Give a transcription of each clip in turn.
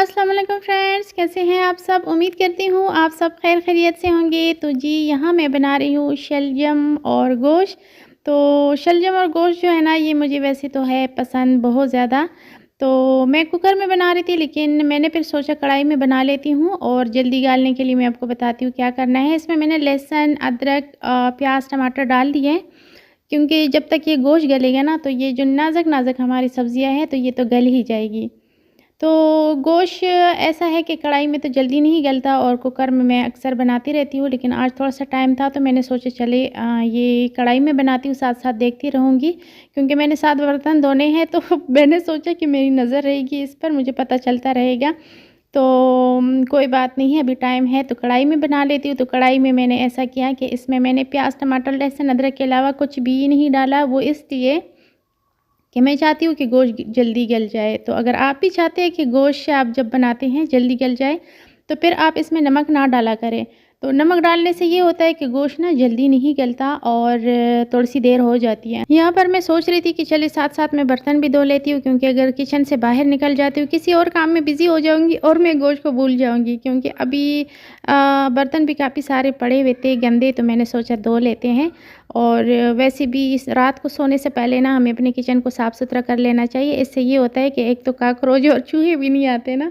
अस्सलाम वालेकुम फ्रेंड्स, कैसे हैं आप सब। उम्मीद करती हूँ आप सब खैर खैरियत से होंगे। तो जी यहाँ मैं बना रही हूँ शलजम और गोश्त। तो शलजम और गोश्त जो है ना, ये मुझे वैसे तो है पसंद बहुत ज़्यादा। तो मैं कुकर में बना रही थी, लेकिन मैंने फिर सोचा कढ़ाई में बना लेती हूँ। और जल्दी गालने के लिए मैं आपको बताती हूँ क्या करना है। इसमें मैंने लहसुन, अदरक, प्याज, टमाटर डाल दिए हैं, क्योंकि जब तक ये गोश्त गलेगा ना, तो ये जो नाजुक नाजुक हमारी सब्जियां हैं तो ये तो गल ही जाएगी। तो गोश्त ऐसा है कि कढ़ाई में तो जल्दी नहीं गलता, और कुकर में मैं अक्सर बनाती रहती हूँ, लेकिन आज थोड़ा सा टाइम था तो मैंने सोचा चले ये कढ़ाई में बनाती हूँ, साथ साथ देखती रहूँगी, क्योंकि मैंने 7 बर्तन धोने हैं। तो मैंने सोचा कि मेरी नज़र रहेगी इस पर, मुझे पता चलता रहेगा। तो कोई बात नहीं है, अभी टाइम है तो कढ़ाई में बना लेती हूँ। तो कढ़ाई में मैंने ऐसा किया कि इसमें मैंने प्याज, टमाटर, लहसुन, अदरक के अलावा कुछ भी नहीं डाला। वो इसलिए कि मैं चाहती हूँ कि गोश्त जल्दी गल जाए। तो अगर आप भी चाहते हैं कि गोश्त आप जब बनाते हैं जल्दी गल जाए, तो फिर आप इसमें नमक ना डाला करें। तो नमक डालने से ये होता है कि गोश्त ना जल्दी नहीं गलता और थोड़ी सी देर हो जाती है। यहाँ पर मैं सोच रही थी कि चलिए साथ साथ मैं बर्तन भी धो लेती हूँ, क्योंकि अगर किचन से बाहर निकल जाती हूँ किसी और काम में बिज़ी हो जाऊँगी और मैं गोश्त को भूल जाऊँगी। क्योंकि अभी बर्तन भी काफ़ी सारे पड़े हुए थे गंदे, तो मैंने सोचा धो लेते हैं। और वैसे भी इस रात को सोने से पहले ना हमें अपने किचन को साफ़ सुथरा कर लेना चाहिए। इससे ये होता है कि एक तो कॉकरोच और चूहे भी नहीं आते ना।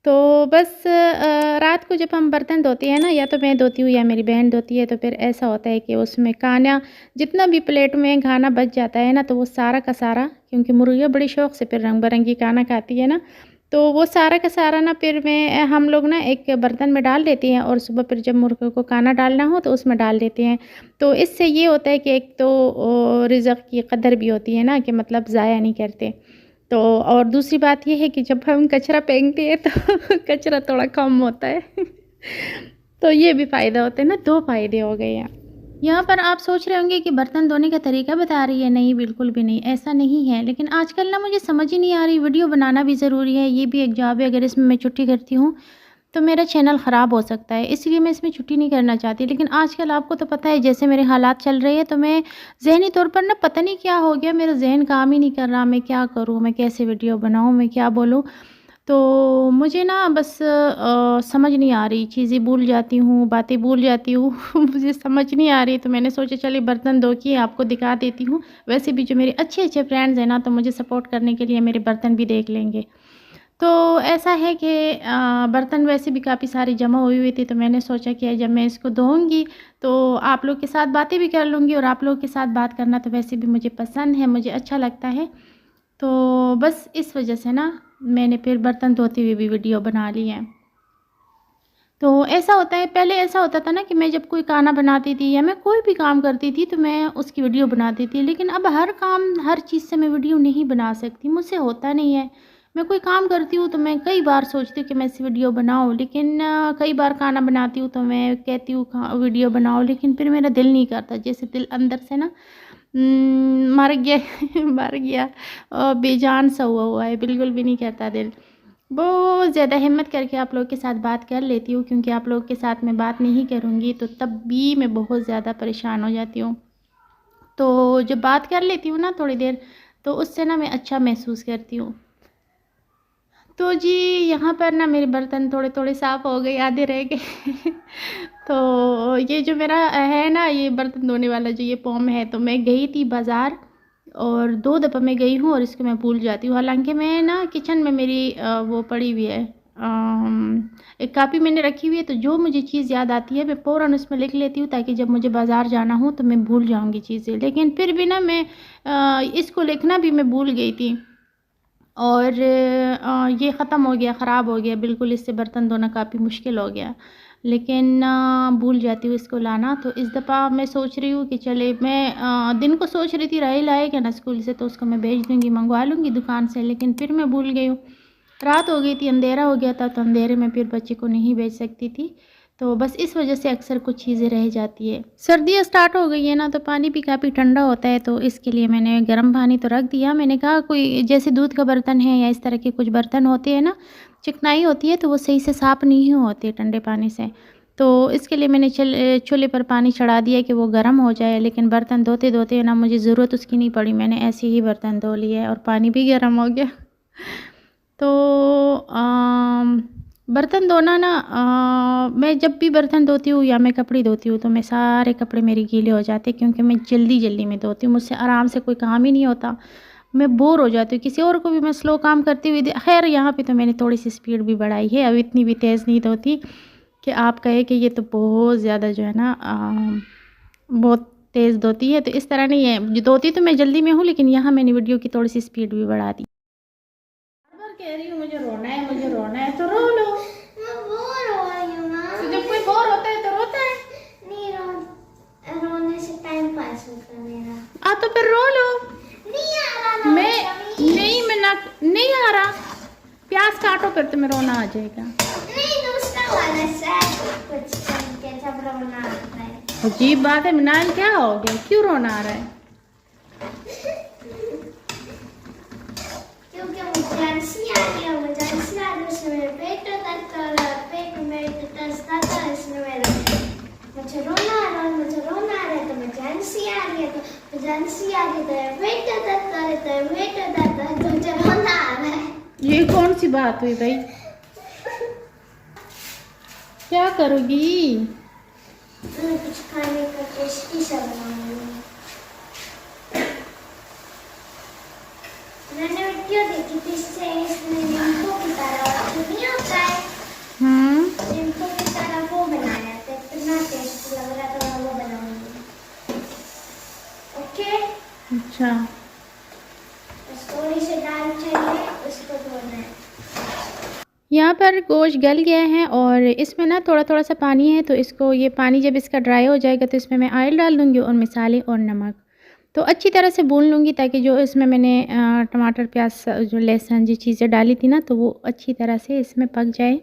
तो बस रात को जब हम बर्तन धोते हैं ना, या तो मैं धोती हूँ या मेरी बहन धोती है, तो फिर ऐसा होता है कि उसमें खाना जितना भी प्लेट में खाना बच जाता है ना, तो वो सारा का सारा, क्योंकि मुर्गियाँ बड़ी शौक़ से फिर रंग बिरंगी खाना खाती है ना, तो वो सारा का सारा ना फिर मैं हम लोग ना एक बर्तन में डाल देते हैं, और सुबह फिर जब मुर्गियों को खाना डालना हो तो उसमें डाल देते हैं। तो इससे ये होता है कि एक तो रिज़्क़ की कदर भी होती है ना, कि मतलब ज़ाया नहीं करते। तो और दूसरी बात ये है कि जब हम कचरा फेंकते हैं तो कचरा थोड़ा कम होता है। तो ये भी फ़ायदा होता है ना, 2 फ़ायदे हो गए यहाँ। यहाँ पर आप सोच रहे होंगे कि बर्तन धोने का तरीका बता रही है। नहीं, बिल्कुल भी नहीं, ऐसा नहीं है। लेकिन आजकल ना मुझे समझ ही नहीं आ रही, वीडियो बनाना भी ज़रूरी है, ये भी एक जॉब है। अगर इसमें मैं छुट्टी करती हूँ तो मेरा चैनल ख़राब हो सकता है, इसलिए मैं इसमें छुट्टी नहीं करना चाहती। लेकिन आजकल आपको तो पता है जैसे मेरे हालात चल रहे हैं, तो मैं ज़हनी तौर पर ना पता नहीं क्या हो गया, मेरा ज़हन काम ही नहीं कर रहा। मैं क्या करूँ, मैं कैसे वीडियो बनाऊँ, मैं क्या बोलूँ। तो मुझे ना बस समझ नहीं आ रही, चीज़ें भूल जाती हूँ, बातें भूल जाती हूँ। मुझे समझ नहीं आ रही, तो मैंने सोचा चलिए बर्तन धो के आपको दिखा देती हूँ। वैसे भी जो मेरे अच्छे अच्छे फ्रेंड्स हैं ना, तो मुझे सपोर्ट करने के लिए मेरे बर्तन भी देख लेंगे। तो ऐसा है कि बर्तन वैसे भी काफ़ी सारे जमा हुए हुए थे, तो मैंने सोचा कि जब मैं इसको धोऊँगी तो आप लोग के साथ बातें भी कर लूँगी, और आप लोग के साथ बात करना तो वैसे भी मुझे पसंद है, मुझे अच्छा लगता है। तो बस इस वजह से ना मैंने फिर बर्तन धोते हुए भी वीडियो बना ली है। तो ऐसा होता है, पहले ऐसा होता था ना कि मैं जब कोई खाना बनाती थी या मैं कोई भी काम करती थी तो मैं उसकी वीडियो बनाती थी। लेकिन अब हर काम, हर चीज़ से मैं वीडियो नहीं बना सकती, मुझसे होता नहीं है। मैं कोई काम करती हूँ तो मैं कई बार सोचती हूँ कि मैं इस वीडियो बनाऊँ, लेकिन कई बार खाना बनाती हूँ तो मैं कहती हूँ वीडियो बनाओ, लेकिन फिर मेरा दिल नहीं करता। जैसे दिल अंदर से ना मर गया मर गया और बेजान सा हुआ है, बिल्कुल भी नहीं करता दिल। बहुत ज़्यादा हिम्मत करके आप लोग के साथ बात कर लेती हूँ, क्योंकि आप लोग के साथ मैं बात नहीं करूँगी तो तब भी मैं बहुत ज़्यादा परेशान हो जाती हूँ। तो जब बात कर लेती हूँ ना थोड़ी देर, तो उससे ना मैं अच्छा महसूस करती हूँ। तो जी यहाँ पर ना मेरे बर्तन थोड़े थोड़े साफ़ हो गए, आधे रह गए। तो ये जो मेरा है ना, ये बर्तन धोने वाला जो ये फ़ोम है, तो मैं गई थी बाज़ार, और 2 दफ़ा मैं गई हूँ और इसको मैं भूल जाती हूँ। हालाँकि मैं ना किचन में मेरी वो पड़ी हुई है, एक कॉपी मैंने रखी हुई है, तो जो मुझे चीज़ याद आती है मैं फ़ौरन उसमें लिख लेती हूँ, ताकि जब मुझे बाज़ार जाना हो तो मैं भूल जाऊँगी चीज़ें। लेकिन फिर भी ना मैं इसको लिखना भी मैं भूल गई थी, और ये ख़त्म हो गया, ख़राब हो गया बिल्कुल। इससे बर्तन धोना काफ़ी मुश्किल हो गया, लेकिन भूल जाती हूँ इसको लाना। तो इस दफ़ा मैं सोच रही हूँ कि चले, मैं दिन को सोच रही थी राहिल आएगा ना स्कूल से, तो उसको मैं भेज दूँगी, मंगवा लूँगी दुकान से, लेकिन फिर मैं भूल गई हूँ। रात हो गई थी, अंधेरा हो गया था, तो अंधेरे में फिर बच्चे को नहीं भेज सकती थी। तो बस इस वजह से अक्सर कुछ चीज़ें रह जाती है। सर्दियाँ स्टार्ट हो गई है ना, तो पानी भी काफ़ी ठंडा होता है, तो इसके लिए मैंने गर्म पानी तो रख दिया। मैंने कहा कोई जैसे दूध का बर्तन है या इस तरह के कुछ बर्तन होते हैं ना, चिकनाई होती है, तो वो सही से साफ़ नहीं होते ठंडे पानी से। तो इसके लिए मैंने चूल्हे पर पानी चढ़ा दिया कि वो गर्म हो जाए। लेकिन बर्तन धोते धोते ना मुझे ज़रूरत उसकी नहीं पड़ी, मैंने ऐसे ही बर्तन धो लिए और पानी भी गर्म हो गया। तो बर्तन धोना ना मैं जब भी बर्तन धोती हूँ या मैं कपड़े धोती हूँ तो मैं सारे कपड़े मेरे गीले हो जाते हैं, क्योंकि मैं जल्दी जल्दी में धोती हूँ, मुझसे आराम से कोई काम ही नहीं होता। मैं बोर हो जाती हूँ, किसी और को भी मैं स्लो काम करती हुई खैर यहाँ पे तो मैंने थोड़ी सी स्पीड भी बढ़ाई है, अब इतनी भी तेज़ नहीं धोती कि आप कहे कि ये तो बहुत ज़्यादा जो है ना बहुत तेज़ धोती है। तो इस तरह नहीं है, जो धोती तो मैं जल्दी में हूँ, लेकिन यहाँ मैंने वीडियो की थोड़ी सी स्पीड भी बढ़ा दी। बार बार कह रही हूँ मुझे रोना है, मुझे रोना है, तो रो लो। मैं बोर हो रही हूँ ना। तो जब कोई बोर होता है तो रोता है। नहीं रोने से टाइम पास होता है मेरा। तो फिर रो लो। नहीं आ रहा ना नहीं आ रहा। प्याज काटो फिर तुम्हें रोना आ जाएगा। नहीं दूसरा वाला शायद कुछ करके जब रोना आता है। अजीब बात है मिनाल, क्या हो गया, क्यों रोना आ रहा है? क्योंकि मुझे हंसी आ रही है, मुझे हंसी आ रही है, उसमें मेरे पेट दर्द कर रहा है, पेट में मेरे दर्द आता है, इसमें मेरा मुझे रोना आ रहा है, मुझे रोना आ रहा है, तो मुझे हंसी आ रही है, तो मुझे हंसी आ रही है, तो पेट दर्द कर रहा है, पेट दर्द है, तो मुझे रोना आ रहा है। ये कौन सी बात हुई भाई? क्या करोगी? मैं कुछ खाने का टेस्टी सा बनाऊंगी। मैंने वीडियो देखी थी, इसमें नींबू की तरह जो नहीं होता है, नींबू की तरह वो बनाया था, इतना टेस्टी लग रहा था, मैं वो बनाऊंगी। ओके। अच्छा, थोड़ी सी दाल चाहिए, उसको धोना है। यहाँ पर गोश्त गल गया है और इसमें ना थोड़ा थोड़ा सा पानी है, तो इसको ये पानी जब इसका ड्राई हो जाएगा तो इसमें मैं ऑयल डाल दूँगी और मसाले और नमक, तो अच्छी तरह से भून लूँगी, ताकि जो इसमें मैंने टमाटर प्याज जो लहसुन जी चीज़ें डाली थी ना, तो वो अच्छी तरह से इसमें पक जाए।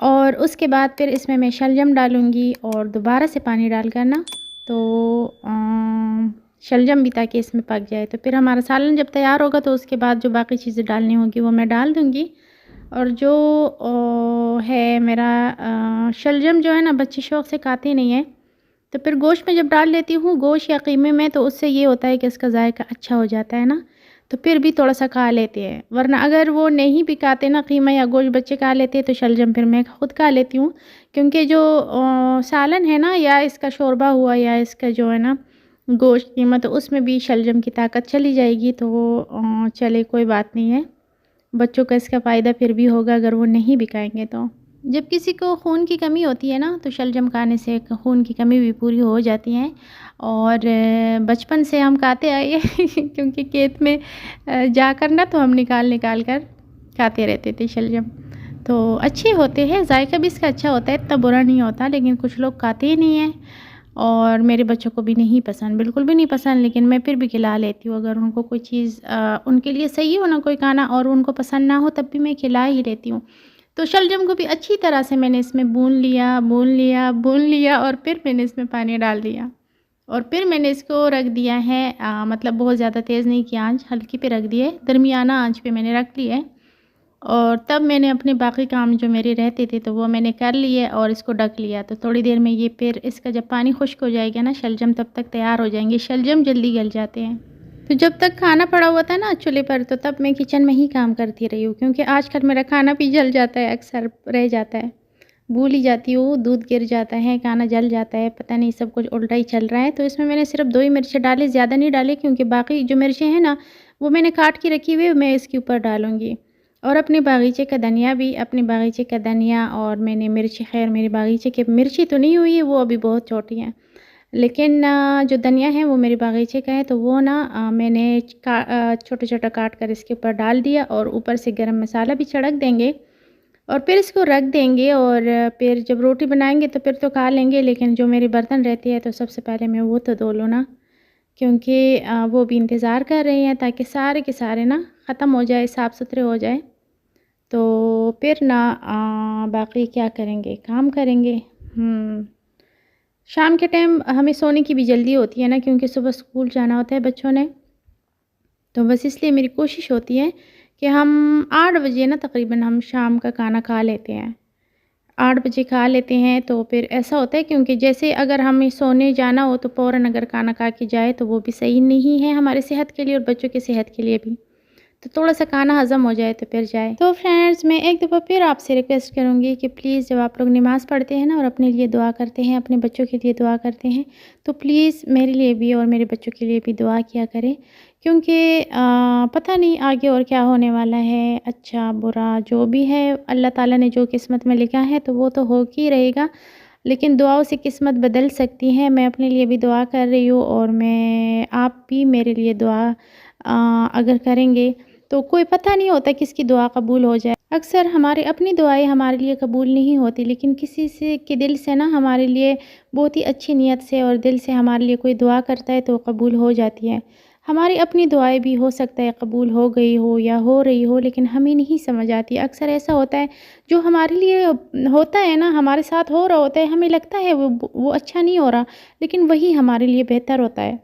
और उसके बाद फिर इसमें मैं शलजम डालूँगी और दोबारा से पानी डाल कर ना, तो शलजम भी ताकि इसमें पक जाए। तो फिर हमारा सालन जब तैयार होगा तो उसके बाद जो बाकी चीज़ें डालनी होगी वो मैं डाल दूँगी। और जो है मेरा शलजम जो है ना, बच्चे शौक़ से खाते नहीं हैं, तो फिर गोश्त में जब डाल लेती हूँ, गोश्त या क़ीमे में, तो उससे ये होता है कि इसका जायका अच्छा हो जाता है ना, तो फिर भी थोड़ा सा खा लेते हैं। वरना अगर वो नहीं भी खाते ना, क़ीमा या गोश्त बच्चे खा लेते हैं, तो शलजम फिर मैं ख़ुद खा लेती हूँ, क्योंकि जो सालन है ना, या इसका शोरबा हुआ या इसका जो है ना गोश्त क़ीमा, तो उसमें भी शलजम की ताकत चली जाएगी। तो चले कोई बात नहीं है, बच्चों का इसका फ़ायदा फिर भी होगा अगर वो नहीं भी खाएँगे तो। जब किसी को खून की कमी होती है ना, तो शलजम खाने से खून की कमी भी पूरी हो जाती है। और बचपन से हम खाते आए हैं क्योंकि खेत में जाकर ना, तो हम निकाल कर खाते रहते थे शलजम। तो अच्छे होते हैं, जायका भी इसका अच्छा होता है, इतना बुरा नहीं होता, लेकिन कुछ लोग खाते ही नहीं हैं और मेरे बच्चों को भी नहीं पसंद, बिल्कुल भी नहीं पसंद, लेकिन मैं फिर भी खिला लेती हूँ। अगर उनको कोई चीज़ उनके लिए सही हो ना कोई खाना और उनको पसंद ना हो, तब भी मैं खिला ही लेती हूँ। तो शलजम को भी अच्छी तरह से मैंने इसमें भून लिया और फिर मैंने इसमें पानी डाल दिया और फिर मैंने इसको रख दिया है, मतलब बहुत ज़्यादा तेज़ नहीं किया, आंच हल्की पे रख दिए, दरमियाना आंच पे मैंने रख लिया है। और तब मैंने अपने बाकी काम जो मेरे रहते थे तो वो मैंने कर लिए और इसको ढक लिया। तो थोड़ी देर में ये फिर इसका जब पानी खुश्क हो जाएगा ना शलजम, तब तक तैयार हो जाएंगे। शलजम जल्दी गल जाते हैं। तो जब तक खाना पड़ा हुआ था ना चूल्हे पर, तो तब मैं किचन में ही काम करती रही हूँ, क्योंकि आजकल मेरा खाना भी जल जाता है, अक्सर रह जाता है, भूल ही जाती हूँ, दूध गिर जाता है, खाना जल जाता है, पता नहीं सब कुछ उल्टा ही चल रहा है। तो इसमें मैंने सिर्फ 2 ही मिर्चें डाली, ज़्यादा नहीं डाली, क्योंकि बाकी जो मिर्चें हैं ना वो मैंने काट के रखी हुई, मैं इसके ऊपर डालूँगी। और अपने बागीचे का धनिया और मैंने मिर्ची, खैर मेरे बागीचे की मिर्ची तो नहीं हुई है, वो अभी बहुत छोटी हैं, लेकिन जो धनिया है वो मेरे बागीचे का है, तो वो ना मैंने छोटा छोटा काट कर इसके ऊपर डाल दिया और ऊपर से गरम मसाला भी छिड़क देंगे और फिर इसको रख देंगे। और फिर जब रोटी बनाएंगे तो फिर तो खा लेंगे, लेकिन जो मेरे बर्तन रहते हैं तो सबसे पहले मैं वो तो धो लूँ ना, क्योंकि वो भी इंतज़ार कर रहे हैं, ताकि सारे के सारे ना ख़त्म हो जाए, साफ़ सुथरे हो जाए, तो फिर ना बाकी क्या करेंगे, काम करेंगे। शाम के टाइम हमें सोने की भी जल्दी होती है ना, क्योंकि सुबह स्कूल जाना होता है बच्चों ने, तो बस इसलिए मेरी कोशिश होती है कि हम 8 बजे ना तकरीबन हम शाम का खाना खा लेते हैं, 8 बजे खा लेते हैं। तो फिर ऐसा होता है, क्योंकि जैसे अगर हमें सोने जाना हो तो फ़ौरन अगर खाना खा के जाए तो वो भी सही नहीं है हमारे सेहत के लिए और बच्चों की सेहत के लिए भी। तो थोड़ा सा खाना हज़म हो जाए तो फिर जाए। तो फ्रेंड्स, मैं एक दफ़ा फिर आपसे रिक्वेस्ट करूँगी कि प्लीज़ जब आप लोग नमाज़ पढ़ते हैं ना और अपने लिए दुआ करते हैं, अपने बच्चों के लिए दुआ करते हैं, तो प्लीज़ मेरे लिए भी और मेरे बच्चों के लिए भी दुआ किया करें। क्योंकि पता नहीं आगे और क्या होने वाला है, अच्छा बुरा जो भी है अल्लाह ताला ने जो किस्मत में लिखा है तो वो तो हो ही रहेगा, लेकिन दुआओं से किस्मत बदल सकती है। मैं अपने लिए भी दुआ कर रही हूँ और आप भी मेरे लिए दुआ अगर करेंगे तो कोई पता नहीं होता किसकी दुआ कबूल हो जाए। अक्सर हमारी अपनी दुआएं हमारे लिए कबूल नहीं होती, लेकिन किसी से के दिल से ना हमारे लिए बहुत ही अच्छी नीयत से और दिल से हमारे लिए कोई दुआ करता है तो कबूल हो जाती है। हमारी अपनी दुआएं भी हो सकता है कबूल हो गई हो या हो रही हो, लेकिन हमें नहीं समझ आती। अक्सर ऐसा होता है जो हमारे लिए होता है ना, हमारे साथ हो रहा होता है, हमें लगता है वो अच्छा नहीं हो रहा, लेकिन वही हमारे लिए बेहतर होता है।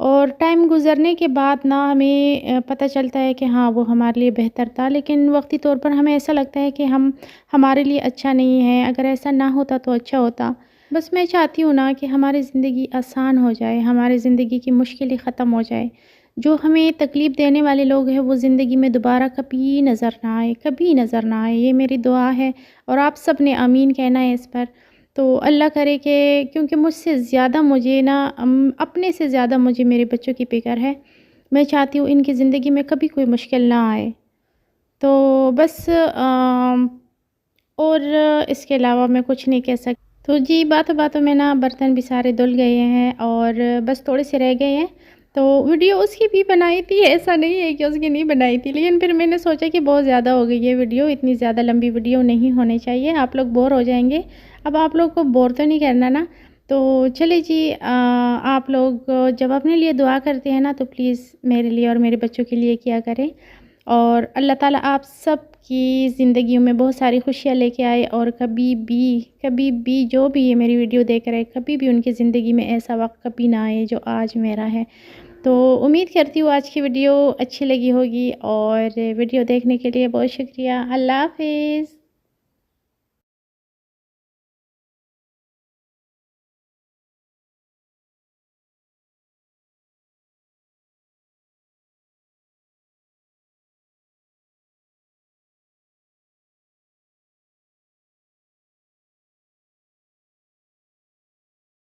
और टाइम गुज़रने के बाद ना हमें पता चलता है कि हाँ, वो हमारे लिए बेहतर था, लेकिन वक़्ती तौर पर हमें ऐसा लगता है कि हमारे लिए अच्छा नहीं है, अगर ऐसा ना होता तो अच्छा होता। बस मैं चाहती हूँ ना कि हमारी ज़िंदगी आसान हो जाए, हमारी ज़िंदगी की मुश्किलें ख़त्म हो जाए। जो हमें तकलीफ़ देने वाले लोग हैं वो ज़िंदगी में दोबारा कभी नज़र ना आए, कभी नज़र ना आए। ये मेरी दुआ है और आप सब ने आमीन कहना है इस पर। तो अल्लाह करे कि क्योंकि मुझसे ज़्यादा मुझे ना अपने से ज़्यादा मुझे मेरे बच्चों की फ़िक्र है। मैं चाहती हूँ इनकी ज़िंदगी में कभी कोई मुश्किल ना आए। तो बस और इसके अलावा मैं कुछ नहीं कह सकती। तो जी, बातों-बातों में ना बर्तन भी सारे धुल गए हैं और बस थोड़े से रह गए हैं। तो वीडियो उसकी भी बनाई थी, ऐसा नहीं है कि उसकी नहीं बनाई थी, लेकिन फिर मैंने सोचा कि बहुत ज़्यादा हो गई है वीडियो, इतनी ज़्यादा लंबी वीडियो नहीं होनी चाहिए, आप लोग बोर हो जाएँगे। अब आप लोग को बोर तो नहीं करना ना, तो चलिए जी, आप लोग जब अपने लिए दुआ करते हैं ना तो प्लीज़ मेरे लिए और मेरे बच्चों के लिए किया करें। और अल्लाह ताला आप सब की ज़िंदगियों में बहुत सारी खुशियाँ लेके आए और कभी भी जो भी ये मेरी वीडियो देख रहे हैं, कभी भी उनकी ज़िंदगी में ऐसा वक़्त कभी ना आए जो आज मेरा है। तो उम्मीद करती हूँ आज की वीडियो अच्छी लगी होगी और वीडियो देखने के लिए बहुत शुक्रिया। अल्लाह हाफ़िज़।